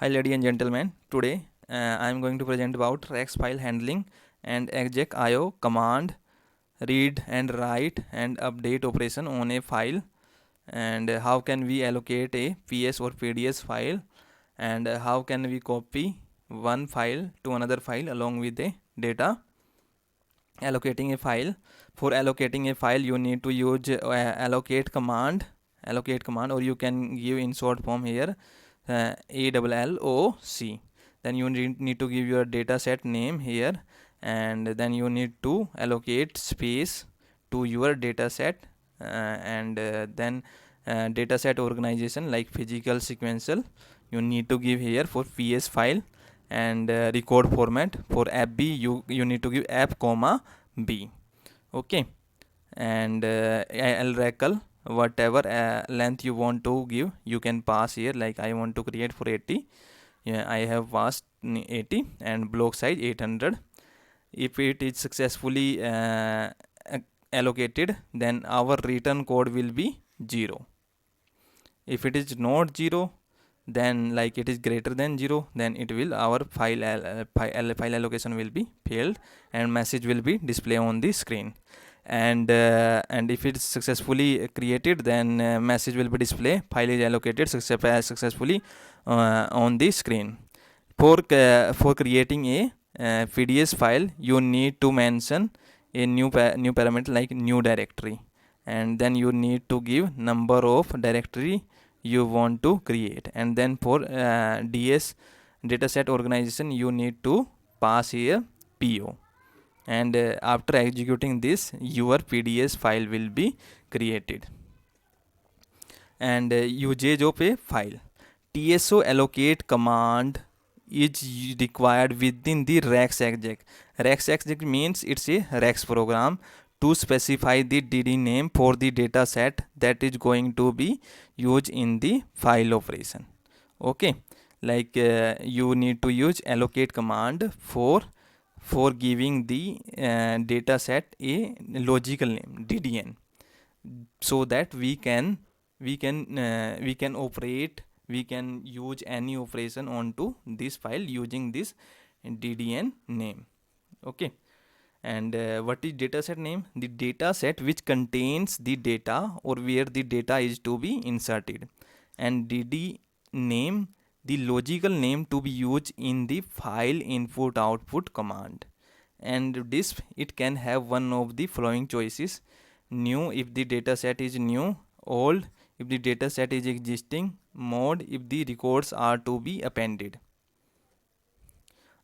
Hi ladies and gentlemen, today I am going to present about Rexx file handling and exec IO command read and write and update operation on a file, and how can we allocate a PS or PDS file, and how can we copy one file to another file along with the data. Allocating a file. For allocating a file you need to use allocate command, or you can give in short form here ALLOC. Then you need to give your data set name here, and then you need to allocate space to your data set, and then data set organization like physical sequential you need to give here for PS file, and record format for fb you need to give f comma b. Okay, and lrecal whatever length you want to give you can pass here, like I want to create for 80. Yeah, I have passed 80 and block size 800. If it is successfully allocated, then our return code will be 0. If it is not 0, then like it is greater than 0, then it will our file allocation will be failed and message will be display on the screen. And if it is successfully created, then message will be display file is allocated successfully on the screen. For creating a PDS file, you need to mention a new parameter like new directory, and then you need to give number of directory you want to create. And then for DS dataset organization you need to pass here PO, and after executing this your PDS file will be created. And usage of a file. TSO allocate command is required within the Rexx exec. Rexx exec means it's a Rexx program to specify the DD name for the data set that is going to be used in the file operation. Okay, like you need to use allocate command for giving the data set a logical name DDN, so that we can operate, we can use any operation onto this file using this DDN name. Okay, and what is dataset name? The dataset which contains the data or where the data is to be inserted. And DD name, the logical name to be used in the file input output command. And this it can have one of the following choices: new if the dataset is new, old if the dataset is existing, mode if the records are to be appended.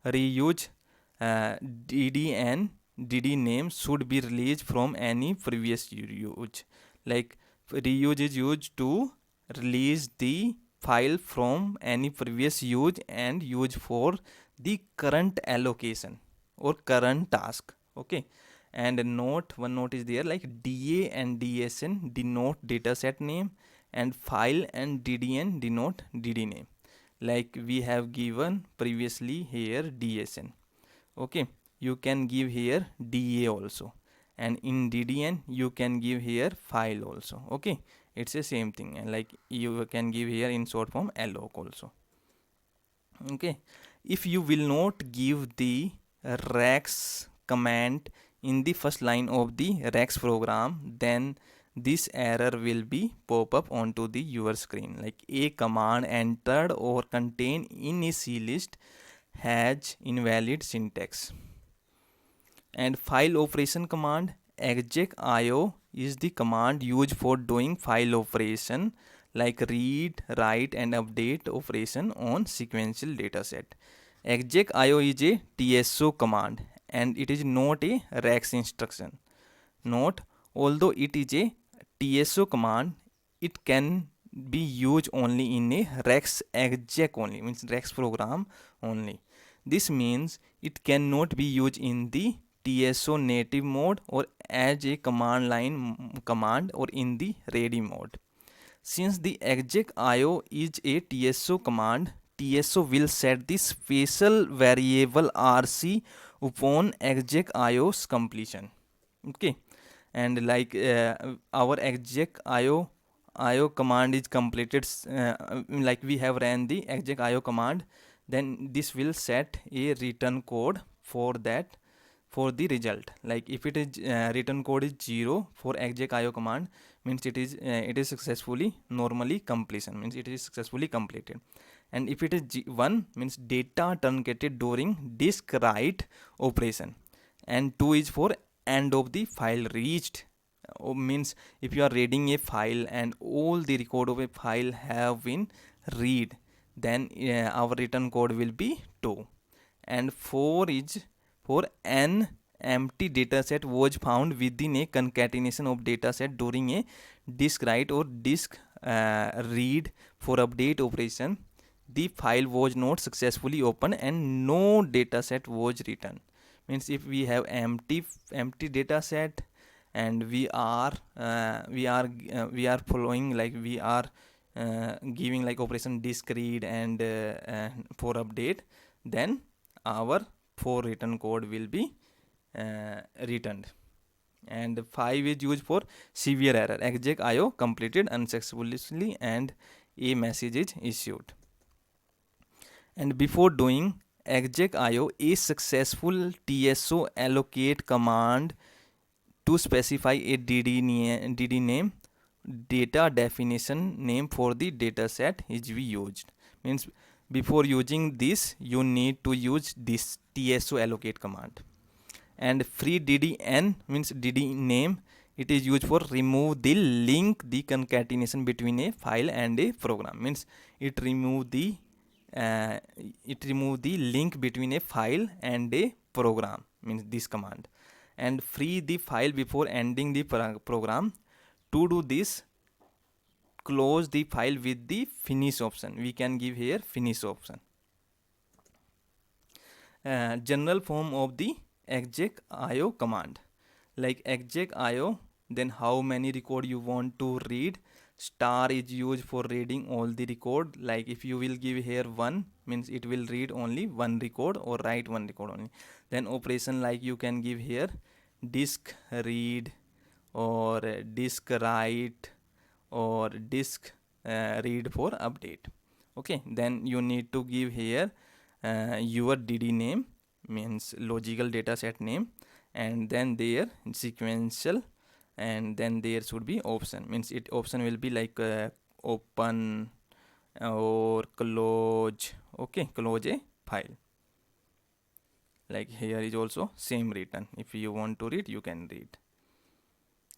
Reuse DD and DD name should be released from any previous use. Like reuse is used to release the file from any previous use and use for the current allocation or current task. Okay, and one note is there, like DA and DSN denote dataset name, and file and DDN denote DD name, like we have given previously here DSN. Okay, you can give here DA also, and in DDN you can give here file also. Okay, it's the same thing, and like you can give here in short form alloc also. Okay, if you will not give the Rexx command in the first line of the Rexx program, then this error will be pop up onto the your screen, like a command entered or contained in a C list has invalid syntax. And file operation command, exec IO is the command used for doing file operation like read, write and update operation on sequential dataset. Exec IO is a TSO command and it is not a Rexx instruction. Note, although it is a TSO command, it can be used only in a Rexx exec only, means Rexx program only. This means it cannot be used in the TSO native mode or as a command line command or in the ready mode. Since the exec IO is a TSO command, TSO will set the special variable RC upon exec IO's completion. Okay, and like our exec IO IO command is completed, like we have ran the exec IO command, then this will set a return code for that, for the result. Like if it is return code is 0 for exec IO command, means it is successfully normally completion, means it is successfully completed. And if it is 1, means data truncated during disk write operation. And 2 is for end of the file reached, means if you are reading a file and all the record of a file have been read, then our return code will be 2. And 4 is for an empty dataset was found within a concatenation of dataset during a disk write or disk read for update operation. The file was not successfully opened and no dataset was written. Means if we have empty dataset and we are following, like we are giving like operation disk read and for update, then our 4 return code will be returned. And 5 is used for severe error, exec IO completed unsuccessfully and a message is issued. And before doing exec IO, a successful TSO allocate command to specify a DD name, data definition name for the dataset is be used. Means before using this, you need to use this TSO allocate command. And free DDN means DD name, it is used for remove the link, the concatenation between a file and a program. Means it remove the link between a file and a program, means this command. And free the file before ending the program. To do this, close the file with the finish option. We can give here finish option. General form of the exec IO command, like exec IO, then how many record you want to read. Star is used for reading all the record. Like if you will give here 1, means it will read only 1 record or write 1 record only. Then operation, like you can give here disk read or disk write or disk read for update. Okay, then you need to give here your DD name, means logical dataset name, and then their sequential, and then there should be option, means it option will be like open or close. Okay, close a file. Like here is also same written. If you want to read, you can read.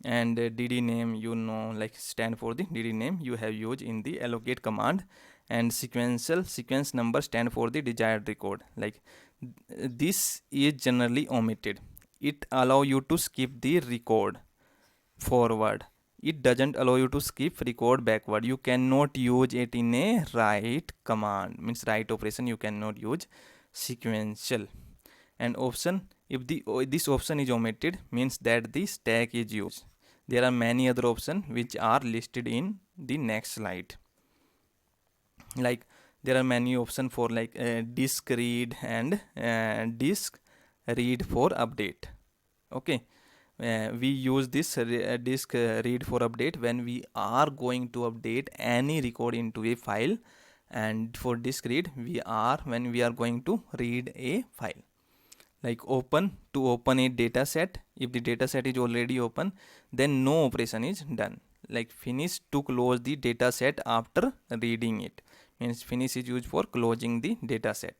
And DD name, you know, like stand for the DD name you have used in the allocate command. And sequence number stand for the desired record. Like this is generally omitted. It allow you to skip the record forward. It doesn't allow you to skip record backward. You cannot use it in a write command, means write operation you cannot use sequential. And option, if this option is omitted, means that the stack is used. There are many other options which are listed in the next slide. Like there are many options for like disk read and disk read for update. Okay, we use this disk read for update when we are going to update any record into a file, and for disk read when we are going to read a file. Like open, to open a data set. If the data set is already open, then no operation is done. Like finish, to close the data set after reading it, means finish is used for closing the data set.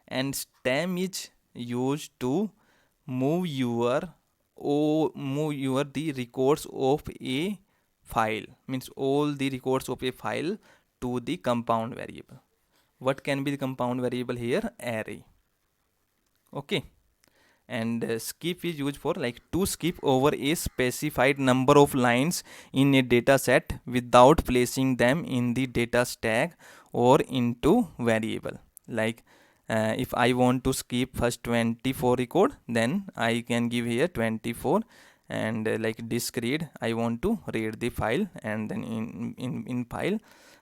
And stem is used to move the records of a file, means all the records of a file to the compound variable. What can be the compound variable here? Array. Okay. And skip is used for like to skip over a specified number of lines in a data set without placing them in the data stack or into variable. Like if I want to skip first 24 record, then I can give here 24, and like disk read, I want to read the file, and then in file,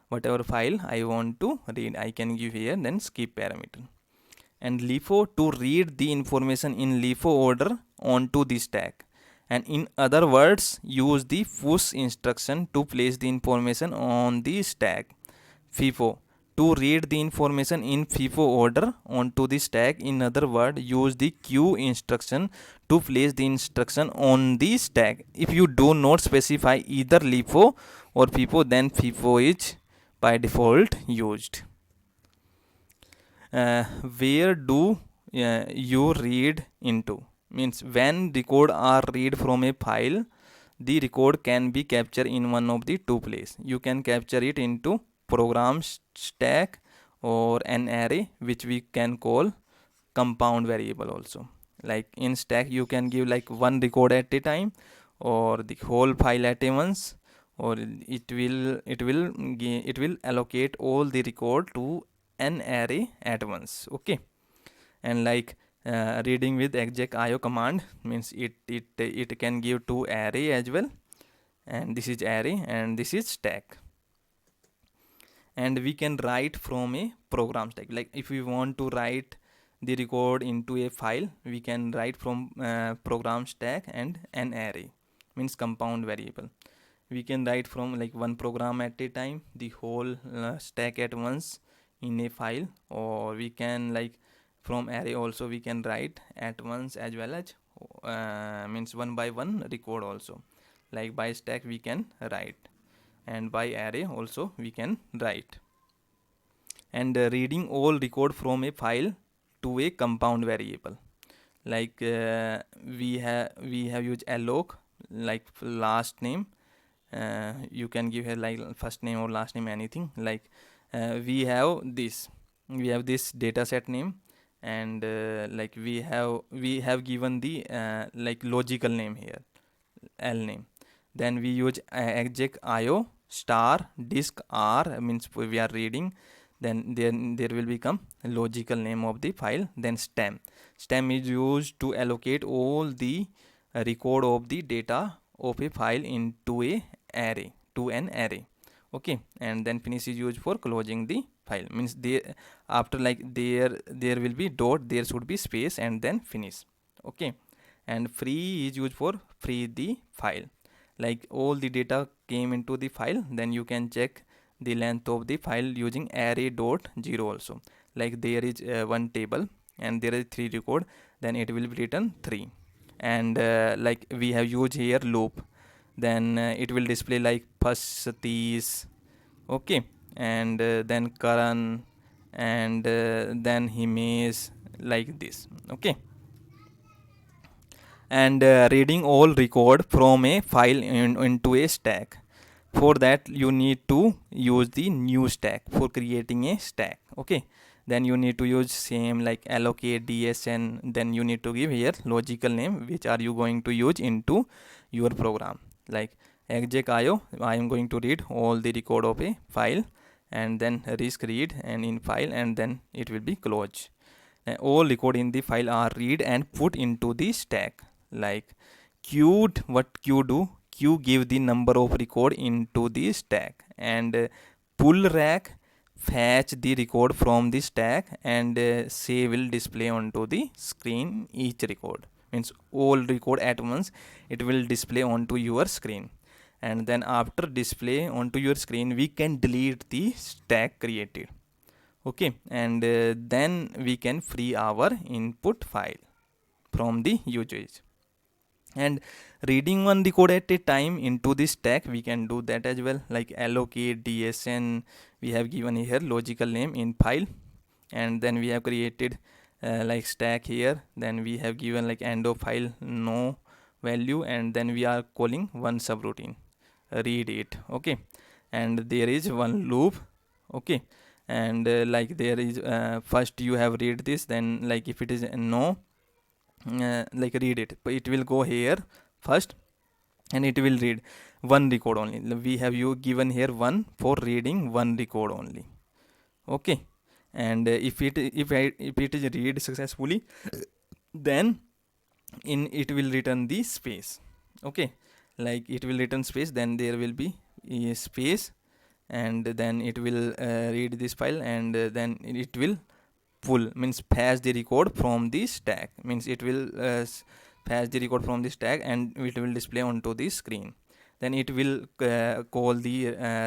whatever file I want to read, I can give here then skip parameter. And LIFO, to read the information in LIFO order onto the stack. And in other words, use the push instruction to place the information on the stack. FIFO, to read the information in FIFO order onto the stack. In other words, use the Q instruction to place the instruction on the stack. If you do not specify either LIFO or FIFO, then FIFO is by default used. Where do you read into? Means when record or read from a file, the record can be captured in one of the two places. You can capture it into program stack or an array, which we can call compound variable also. Like in stack you can give like one record at a time, or the whole file at a once, or it will allocate all the record to an array at once. Okay. And like reading with exec.io command means it can give to array as well, and this is array and this is stack. And we can write from a program stack. Like if we want to write the record into a file, we can write from program stack and an array, means compound variable. We can write from like one program at a time, the whole stack at once in a file, or we can like from array also we can write at once, as well as means one by one record also. Like by stack we can write, and by array also we can write. And reading all record from a file to a compound variable, like we have used alloc, like last name. You can give here like first name or last name, anything. Like we have this data set name, and like we have given the like logical name here, L name. Then we use exec.io star DISKR, means we are reading. Then there will become logical name of the file. Then stem is used to allocate all the record of the data of a file into a array, to an array. Okay. And then finish is used for closing the file, means there after like there will be dot, there should be space, and then finish. Okay. And free is used for free the file. Like all the data came into the file, then you can check the length of the file using array dot 0 also. Like there is one table and there is 3 record, then it will be written 3. And like we have used here loop, then it will display like first Satish, okay, and then Karan, and then Himesh, like this. Okay. And reading all record from a file into a stack. For that you need to use the new stack for creating a stack. Okay. Then you need to use same like allocate dsn, then you need to give here logical name which are you going to use into your program. Like exec.io, I am going to read all the record of a file, and then risk read and in file, and then it will be closed. All record in the file are read and put into the stack. Like queued, what queue do? Queue give the number of record into the stack. And pull rack fetch the record from the stack, and say will display onto the screen each record, means all record at once it will display onto your screen. And then after display onto your screen, we can delete the stack created. Okay. And then we can free our input file from the usage. And reading one record at a time into the stack, we can do that as well. Like allocate dsn, we have given here logical name in file, and then we have created like stack here. Then we have given like end of file no value, and then we are calling one subroutine, read it. Okay. And there is one loop. Okay. And like there is first you have read this, then like if it is no, like read it, but it will go here first and it will read one record only. We have you given here one for reading one record only. Okay. And if it is read successfully, then in it will return the space. Okay. Like it will return space, then there will be a space, and then it will read this file, and then it will pull, means fetch the record from the stack, means it will fetch the record from the stack and it will display onto the screen. Then it will call the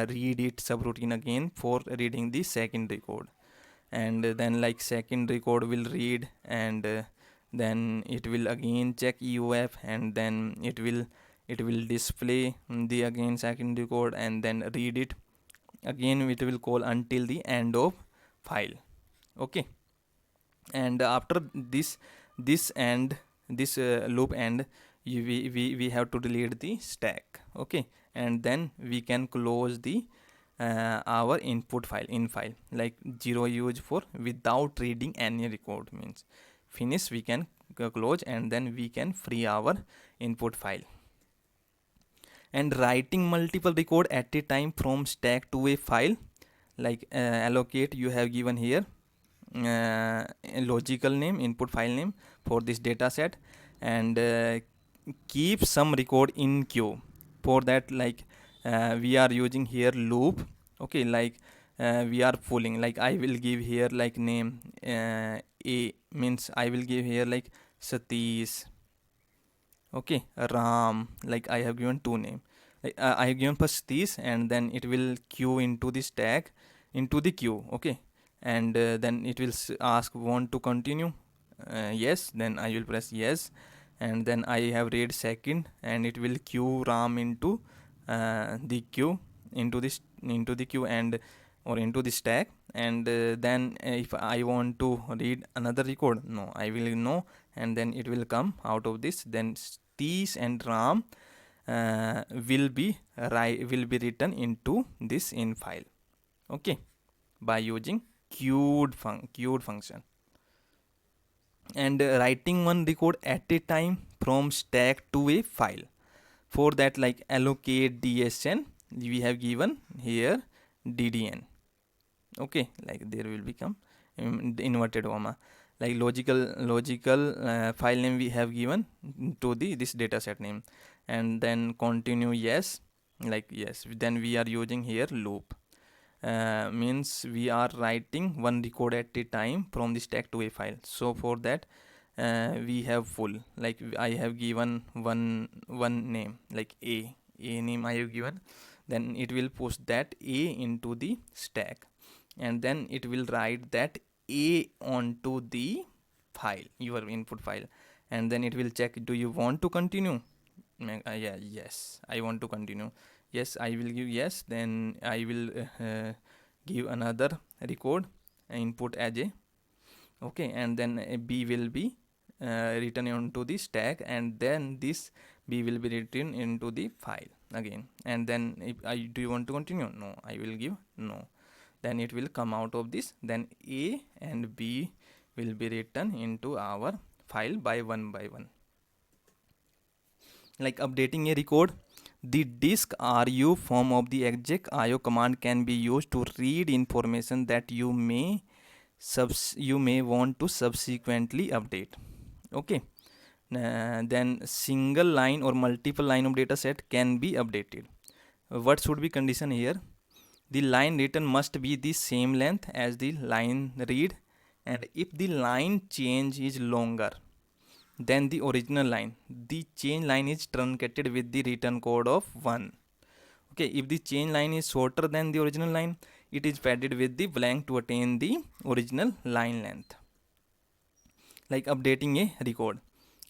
read it subroutine again for reading the second record, and then like second record will read, and then it will again check EOF, and then it will display the again second record and then read it again. It will call until the end of file. Okay, and after this loop end, we have to delete the stack. Okay, and then we can close the our input file in file, like 0 use for without reading any record means finish. We can close and then we can free our input file. And writing multiple record at a time from stack to a file, like allocate, you have given here logical name, input file name for this data set, and keep some record in queue. For that, like we are using here loop. Okay, like we are pulling, like I will give here like name a means I will give here like Satish. Okay, Ram, like I have given two name, like I have given first Satish, and then it will queue into the stack, into the queue. Okay, and then it will ask want to continue, yes, then I will press yes, and then I have read second, and it will queue Ram into the queue, into the queue, and or into the stack. And then if I want to read another record, no, I will no, and then it will come out of this. Then Satish and Ram will be written into this in file. Okay, by using queued function. And writing one record at a time from stack to a file. For that, like allocate DSN, we have given here DDN. Okay, like there will become inverted comma, like logical file name we have given to this data set name, and then continue yes, like yes. Then we are using here loop. Means we are writing one record at a time from the stack to a file. So for that we have full, like I have given one name, like a name I have given. Then it will push that a into the stack, and then it will write that a onto the file, your input file, and then it will check, do you want to continue? Yeah, yes, I want to continue. Yes, I will give yes. Then I will give another record input as a, okay, and then a B will be written onto the stack, and then this B will be written into the file again. And then if do you want to continue? No, I will give no. Then it will come out of this. Then A and B will be written into our file by one. Like updating a record, the DISKRU form of the exec IO command can be used to read information that you may want to subsequently update. Okay, then single line or multiple line of data set can be updated. What should be condition here? The line written must be the same length as the line read, and if the line change is longer than the original line, the change line is truncated with the return code of 1. Okay, if the change line is shorter than the original line, it is padded with the blank to attain the original line length. Like updating a record,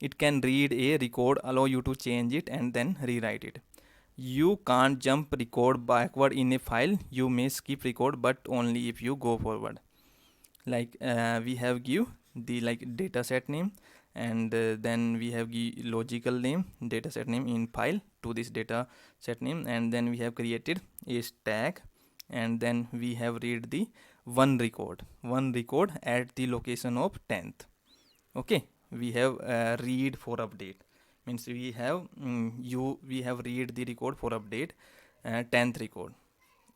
it can read a record, allow you to change it, and then rewrite it. You can't jump record backward in a file. You may skip record, but only if you go forward. Like we have give the like data set name, and then we have give logical name, data set name in file to this data set name, and then we have created a stack, and then we have read the one record at the location of 10th. Okay, we have read for update, means we have we have read the record for update 10th record,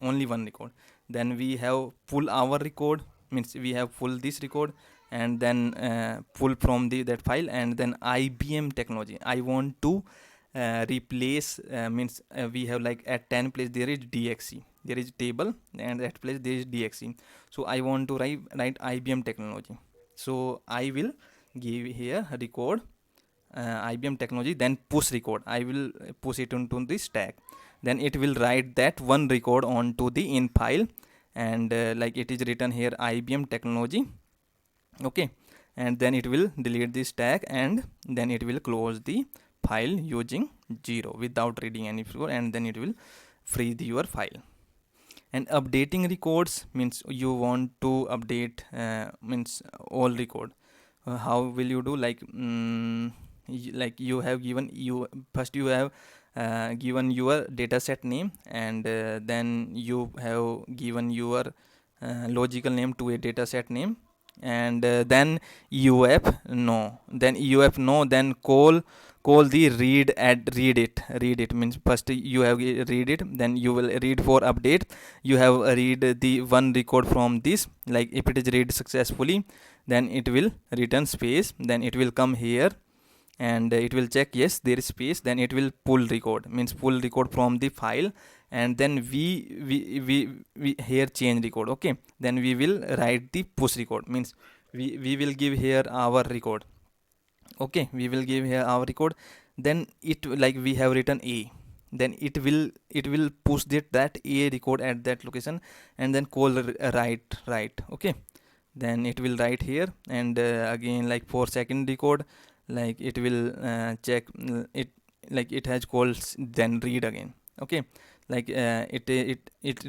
only one record. Then we have pull our record, means we have pull this record, and then pull from that file, and then IBM technology. I want to replace, means we have like at 10 place there is DXE, there is table, and at place there is DXE. So I want to write IBM technology. So I will give here record IBM technology, then push record. I will push it into the stack. Then it will write that one record onto the in file, and like it is written here IBM technology. Okay, and then it will delete the stack, and then it will close the file using 0 without reading any record, and then it will free your file. And updating records means you want to update means all record. How will you do? Like like you have given first you have given your dataset name, and then you have given your logical name to a dataset name, and then UF no, then call the read it means first you have read it, then you will read for update. You have read the one record from this, like if it is read successfully, then it will return space, then it will come here, and it will check yes there is space, then it will pull record means pull record from the file, and then we here change record. Okay, then we will write the push record means we will give here our record. Okay, we will give here our record, then it like we have written A, then it will push that A record at that location, and then call write. Okay, then it will write here, and again like for second record, like it will check it, like it has calls, then read again. Okay, like it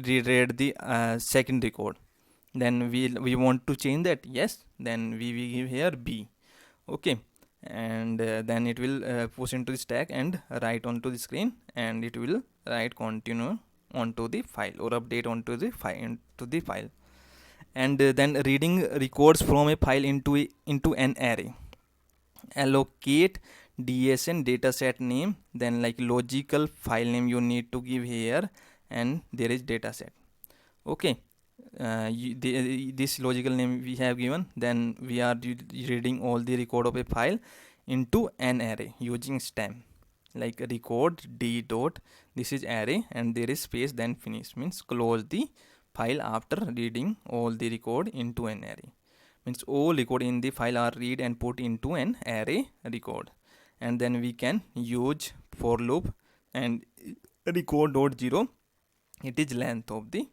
reread the second record, then we want to change that, yes, then we give here B. Okay, and then it will push into the stack and write onto the screen, and it will write continue onto the file or update onto the file. And then reading records from a file into an array. Allocate DSN dataset name, then like logical file name you need to give here, and there is dataset. Okay, this logical name we have given, then we are reading all the record of a file into an array using stem, like record d dot, this is array, and there is space, then finish means close the file after reading all the record into an array. Means all record in the file are read and put into an array record, and then we can use for loop, and record dot 0, it is length of the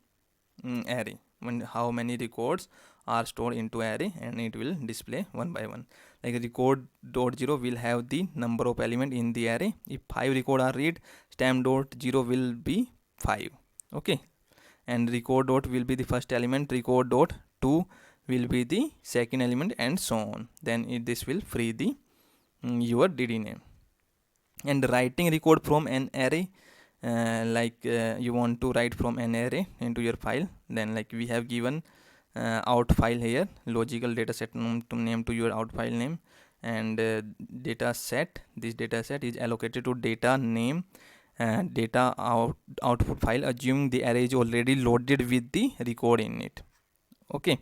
array, when how many records are stored into array, and it will display one by one. Like record dot 0 will have the number of element in the array. If 5 record are read, stem dot 0 will be 5. Okay, and record dot will be the first element, record dot 2 will be the second element, and so on. Then this will free the your DD name. And writing record from an array, like you want to write from an array into your file, then like we have given out file here, logical dataset name to your out file name, and data set, this data set is allocated to data name data output file, assuming the array is already loaded with the record in it. Okay,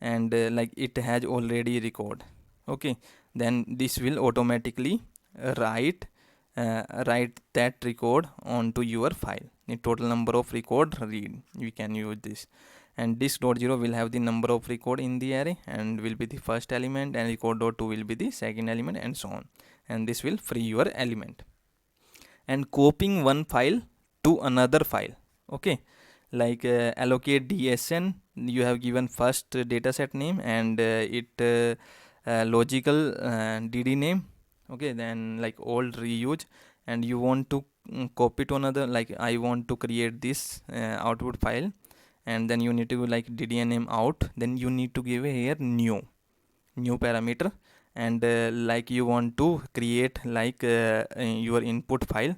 and like it has already record. Okay, then this will automatically write that record onto your file. The total number of record read, we can use this. And disk.0 will have the number of record in the array and will be the first element, and record.2 will be the second element, and so on. And this will free your element. And copying one file to another file. Okay, like allocate DSN, you have given first dataset name, and it logical DD name. Okay, then like old reuse, and you want to copy to another, like I want to create this output file, and then you need to like DD name out, then you need to give here new parameter, and like you want to create like your input file,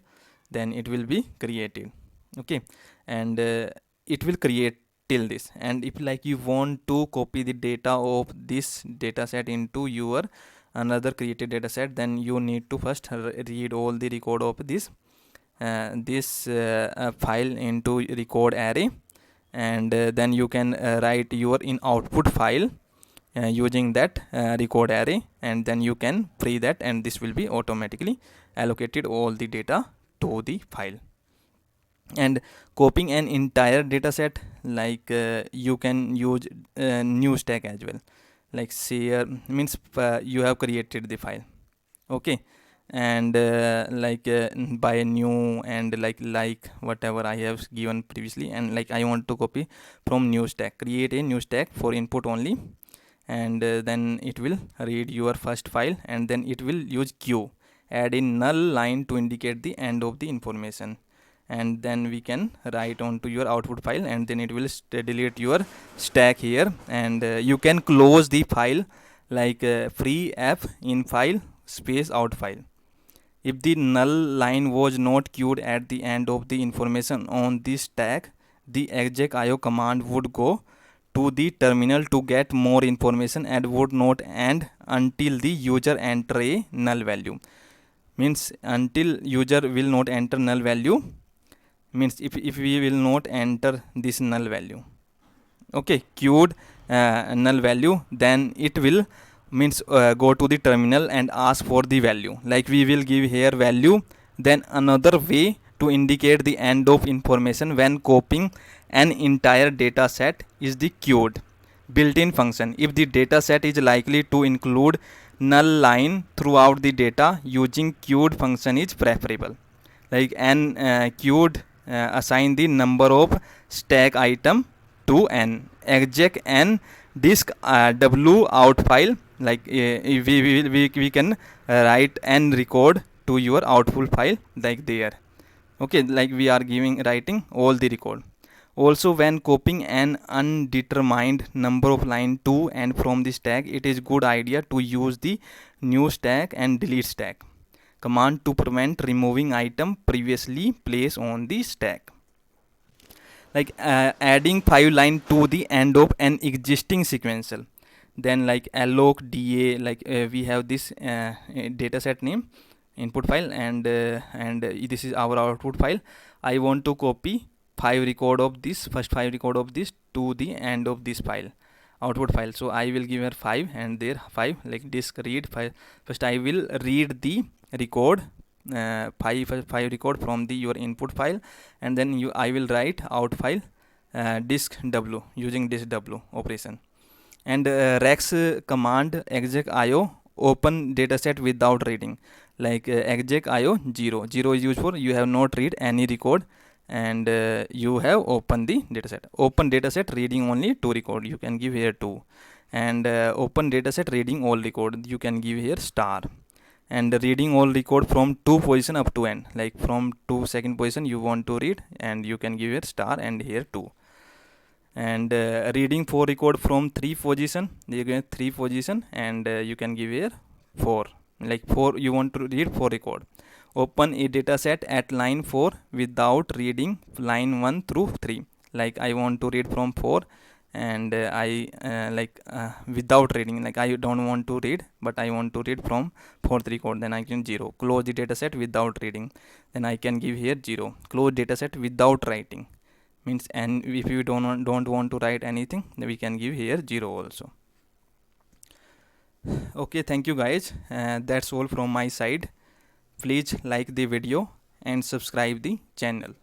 then it will be created. Okay, and it will create till this. And if like you want to copy the data of this data set into your another created data set, then you need to first read all the record of this file into record array, and then you can write your in output file using that record array, and then you can free that, and this will be automatically allocated all the data to the file. And copying an entire data set, like you can use new stack as well, like share means you have created the file. Okay, and by new and like whatever I have given previously, and like I want to copy from new stack. Create a new stack for input only, and then it will read your first file, and then it will use q, add a null line to indicate the end of the information, and then we can write onto your output file, and then it will delete your stack here, and you can close the file free f in file space out file. If the null line was not queued at the end of the information on the stack, the execIO command would go to the terminal to get more information and would not end until the user enter a null value. Means until user will not enter null value, means if we will not enter this null value, okay, queued null value, then it will means go to the terminal and ask for the value. Like we will give here value. Then another way to indicate the end of information when copying an entire data set is the queued built-in function. If the data set is likely to include null line throughout the data, using queued function is preferable. Like n queued assign the number of stack item to n. Exec n disk w out file, like we can write n record to your output file like there. Okay, like we are writing all the record. Also, when copying an undetermined number of line to and from the stack, it is good idea to use the new stack and delete stack command to prevent removing item previously placed on the stack. Like adding 5 line to the end of an existing sequential. Then like alloc da, like we have this dataset name input file, and this is our output file. I want to copy 5 record of this, first 5 record of this to the end of this file, output file. So I will give her 5 and there 5, like disk read 5. First I will read the record 5 record from the your input file, and then I will write out file disk w using disk w operation. And Rexx command execIO open dataset without reading, like execIO 0 is used for you have not read any record, and you have opened the dataset. Open dataset reading only 2 record, you can give here 2, and open dataset reading all record, you can give here star. And reading all record from 2 position up to n, like from 2 second position you want to read, and you can give here star and here 2. And reading 4 record from 3 position, you get 3 position, and you can give here 4, like 4 you want to read 4 record. Open a dataset at line 4 without reading line 1 through 3, like I want to read from 4, and without reading, like I don't want to read but I want to read from 4th record, then I can 0. Close the dataset without reading, then I can give here 0. Close dataset without writing, means, and if you don't want to write anything, then we can give here 0 also. Okay, thank you guys, that's all from my side. Please like the video and subscribe the channel.